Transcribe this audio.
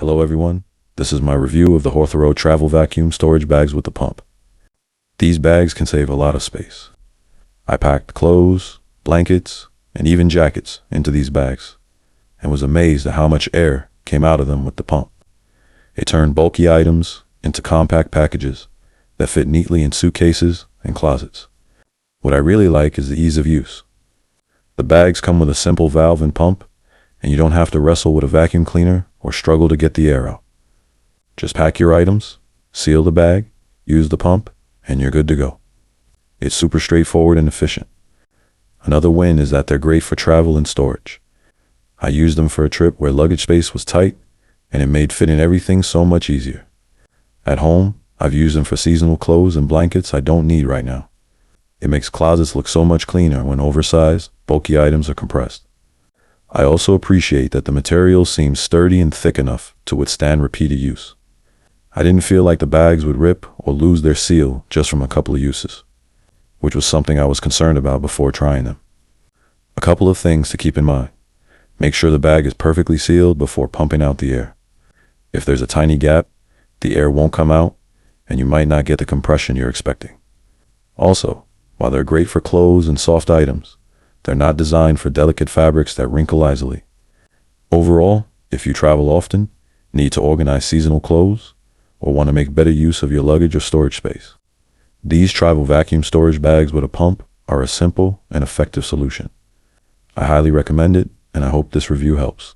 Hello everyone, this is my review of the Horthorough travel vacuum storage bags with the pump. These bags can save a lot of space. I packed clothes, blankets, and even jackets into these bags, and was amazed at how much air came out of them with the pump. It turned bulky items into compact packages that fit neatly in suitcases and closets. What I really like is the ease of use. The bags come with a simple valve and pump, and you don't have to wrestle with a vacuum cleaner or struggle to get the air out. Just pack your items, seal the bag, use the pump, and you're good to go. It's super straightforward and efficient. Another win is that they're great for travel and storage. I used them for a trip where luggage space was tight, and it made fitting everything so much easier. At home, I've used them for seasonal clothes and blankets I don't need right now. It makes closets look so much cleaner when oversized, bulky items are compressed. I also appreciate that the material seems sturdy and thick enough to withstand repeated use. I didn't feel like the bags would rip or lose their seal just from a couple of uses, which was something I was concerned about before trying them. A couple of things to keep in mind. Make sure the bag is perfectly sealed before pumping out the air. If there's a tiny gap, the air won't come out, and you might not get the compression you're expecting. Also, while they're great for clothes and soft items, they're not designed for delicate fabrics that wrinkle easily. Overall, if you travel often, need to organize seasonal clothes, or want to make better use of your luggage or storage space, these travel vacuum storage bags with a pump are a simple and effective solution. I highly recommend it, and I hope this review helps.